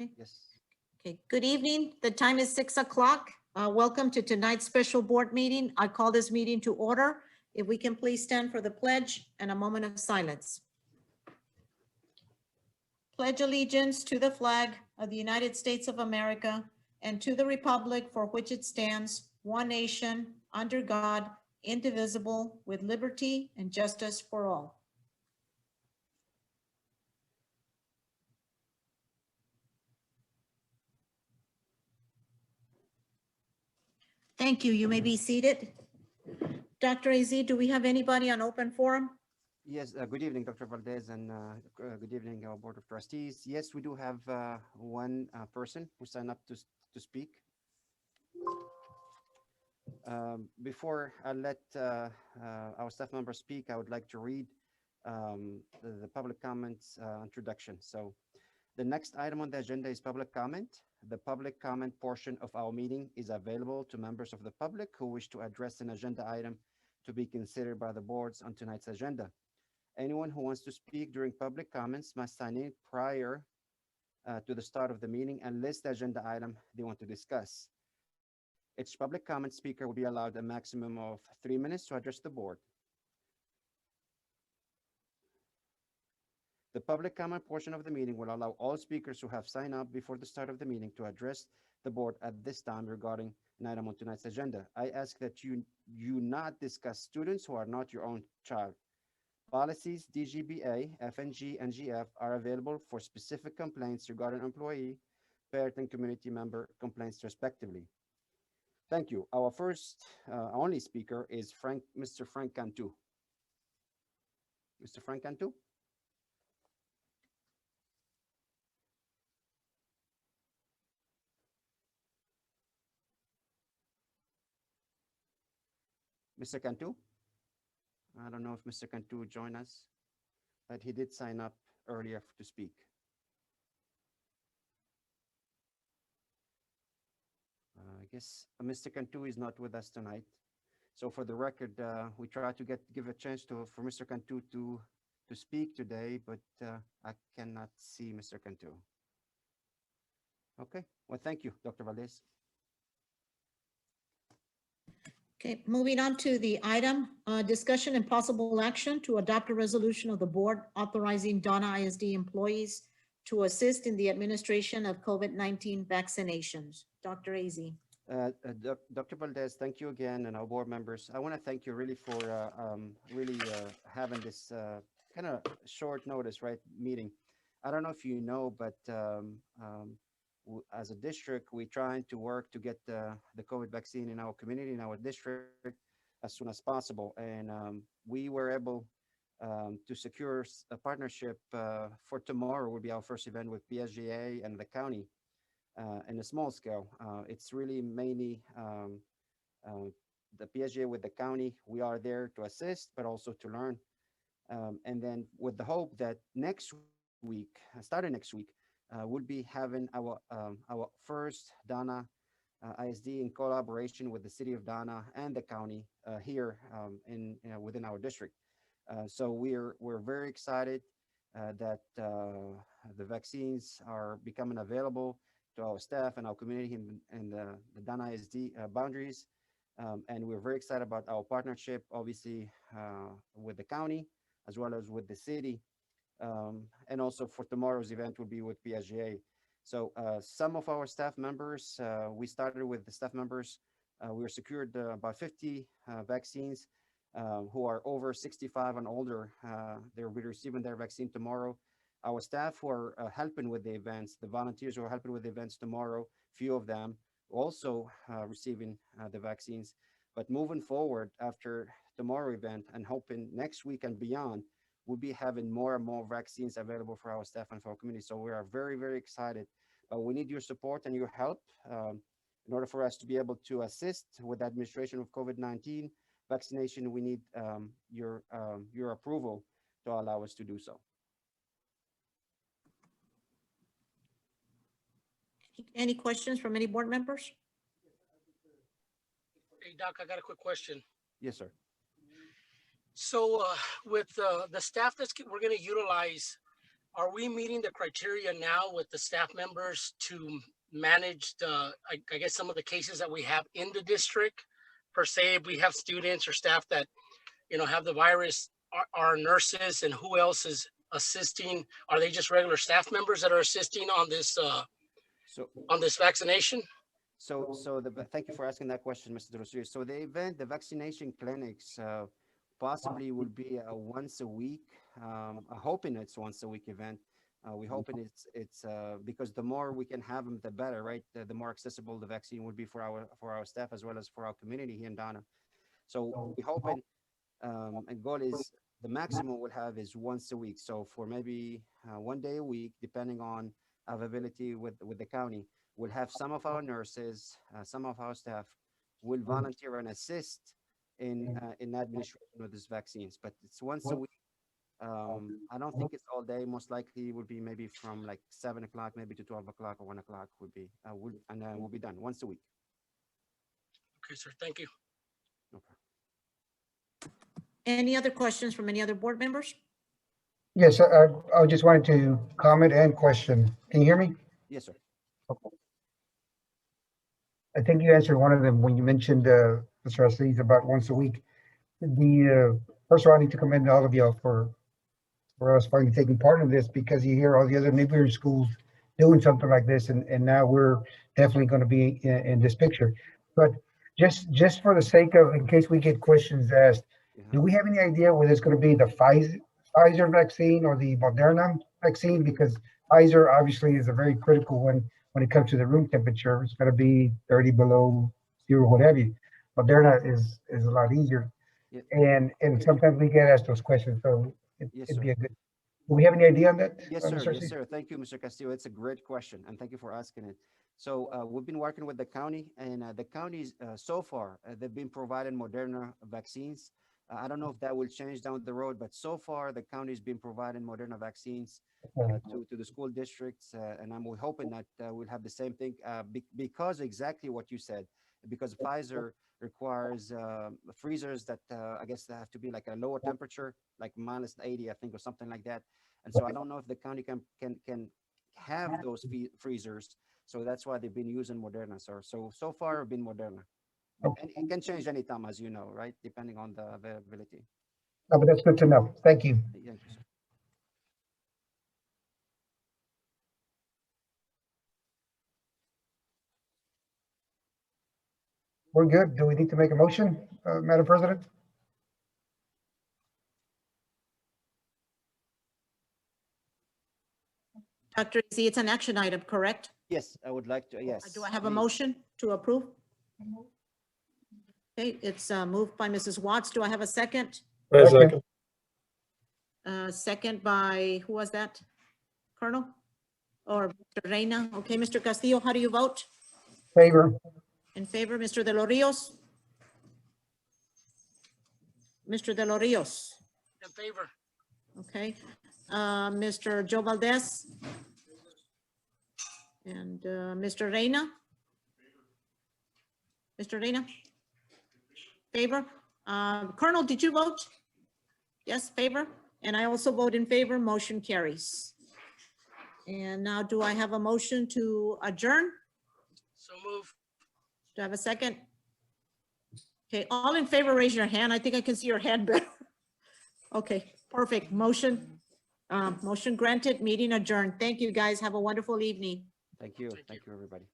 Okay. Yes. Okay, good evening. The time is 6 o'clock. Welcome to tonight's special board meeting. I call this meeting to order. If we can please stand for the pledge and a moment of silence. Pledge allegiance to the flag of the United States of America and to the republic for which it stands, one nation, under God, indivisible, with liberty and justice for all. Thank you. You may be seated. Dr. Az, do we have anybody on open forum? Yes, good evening, Dr. Valdez, and good evening, our Board of Trustees. Yes, we do have one person who signed up to speak. Before I let our staff members speak, I would like to read the public comments introduction. So the next item on the agenda is public comment. The public comment portion of our meeting is available to members of the public who wish to address an agenda item to be considered by the boards on tonight's agenda. Anyone who wants to speak during public comments must sign in prior to the start of the meeting and list the agenda item they want to discuss. Each public comment speaker will be allowed a maximum of 3 minutes to address the board. The public comment portion of the meeting will allow all speakers who have signed up before the start of the meeting to address the board at this time regarding an item on tonight's agenda. I ask that you not discuss students who are not your own child. Policies DGBA, FNG, and GF are available for specific complaints regarding employee, parent, and community member complaints respectively. Thank you. Our first only speaker is Mr. Frank Cantu. Mr. Frank Cantu? Mr. Cantu? I don't know if Mr. Cantu joined us, but he did sign up earlier to speak. I guess Mr. Cantu is not with us tonight. So for the record, we try to give a chance for Mr. Cantu to speak today, but I cannot see Mr. Cantu. Okay, well, thank you, Dr. Valdez. Okay, moving on to the item, discussion and possible action to adopt a resolution of the board authorizing Donna ISD employees to assist in the administration of COVID-19 vaccinations. Dr. Az. Dr. Valdez, thank you again, and our board members. I want to thank you really for having this kind of short notice, right, meeting. I don't know if you know, but as a district, we're trying to work to get the COVID vaccine in our community, in our district, as soon as possible. And we were able to secure a partnership for tomorrow. Will be our first event with PSGA and the county in a small scale. It's really mainly the PSGA with the county. We are there to assist, but also to learn. And then with the hope that next week, starting next week, we'll be having our first Donna ISD in collaboration with the city of Donna and the county here within our district. So we're very excited that the vaccines are becoming available to our staff and our community in the Donna ISD boundaries. And we're very excited about our partnership, obviously, with the county as well as with the city. And also for tomorrow's event will be with PSGA. So some of our staff members, we started with the staff members, we were secured about 50 vaccines who are over 65 and older. They will be receiving their vaccine tomorrow. Our staff who are helping with the events, the volunteers who are helping with the events tomorrow, few of them also receiving the vaccines. But moving forward after tomorrow event and hoping next week and beyond, we'll be having more and more vaccines available for our staff and for our community. So we are very, very excited, but we need your support and your help in order for us to be able to assist with the administration of COVID-19 vaccination. We need your approval to allow us to do so. Any questions from any board members? Hey, Doc, I got a quick question. Yes, sir. So with the staff we're going to utilize, are we meeting the criteria now with the staff members to manage the, I guess, some of the cases that we have in the district? Per se, if we have students or staff that, have the virus, our nurses and who else is assisting? Are they just regular staff members that are assisting So, on this vaccination? thank you for asking that question, Mr. Dorothy. So the vaccination clinics, possibly will be a once a week. I'm hoping it's once a week event. We hoping it's because the more we can have them, the better, right? The more accessible the vaccine would be for our staff as well as for our community here in Donna. So we hoping, and goal is the maximum we'll have is once a week. So for maybe one day a week, depending on availability with the county, we'll have some of our nurses, some of our staff will volunteer and assist in administration of these vaccines. But it's once a week. I don't think it's all day. Most likely it would be maybe from like 7 o'clock, maybe to 12 o'clock or 1 o'clock would be, and then we'll be done once a week. Okay, sir. Thank you. No problem. Any other questions from any other board members? Yes, I just wanted to comment and question. Can you hear me? Yes, sir. I think you answered one of them when you mentioned, Mr. Aslis, about once a week. First of all, I need to commend all of y'all for us finally taking part in this, because you hear all the other neighboring schools doing something like this, and now we're definitely going to be in this picture. But just for the sake of, in case we get questions asked, do we have any idea whether it's going to be the Pfizer vaccine or the Moderna vaccine? Because Pfizer obviously is a very critical one when it comes to the room temperature. It's going to be 30 below zero, whatever. Moderna is a lot easier. Yeah. And sometimes we get asked those questions, so Yes, it'd sir. be a good. Do we have any idea on that? Yes, Mr. sir. Yes, Aslis? sir. Thank you, Mr. Castillo. It's a great question, and thank you for asking it. So we've been working with the county, and the counties so far they've been providing Moderna vaccines. I don't know if that will change down the road, but so far the county's been providing Moderna vaccines to the school districts, and I'm hoping that we'll have the same thing because exactly what you said, because Pfizer requires freezers that I guess they have to be like a lower temperature, like minus 80, I think, or something like that. And so I don't know if the county can have those freezers. So that's why they've been using Moderna, sir. So far, been Moderna. And it can change anytime, as you know, right? Depending on the availability. No, but that's good to know. Thank you. Thank you, sir. We're good. Do we need to make a motion, Madam President? Dr. Z, it's an action item, correct? Yes, I would like to. Yes. Do I have a please. motion to approve? Okay, it's moved by Mrs. Watts. Do I have a second? Second. Second by, who was that? Colonel? Or Mr. Reina? Okay, Mr. Castillo, how do you vote? Favor. In favor, Mr. De Los Rios? Mr. De Los Rios? In favor. Okay, Mr. Joe Valdez? And Mr. Reina? Mr. Reina? Favor? Colonel, did you vote? Yes, favor? And I also vote in favor, motion carries. And now do I have a motion to adjourn? So move. Do I have a second? Okay, all in favor, raise your hand. I think I can see your hand better. Okay, perfect. Motion granted, meeting adjourned. Thank you, guys. Have a wonderful evening. Thank you. Thank Thank you, everybody.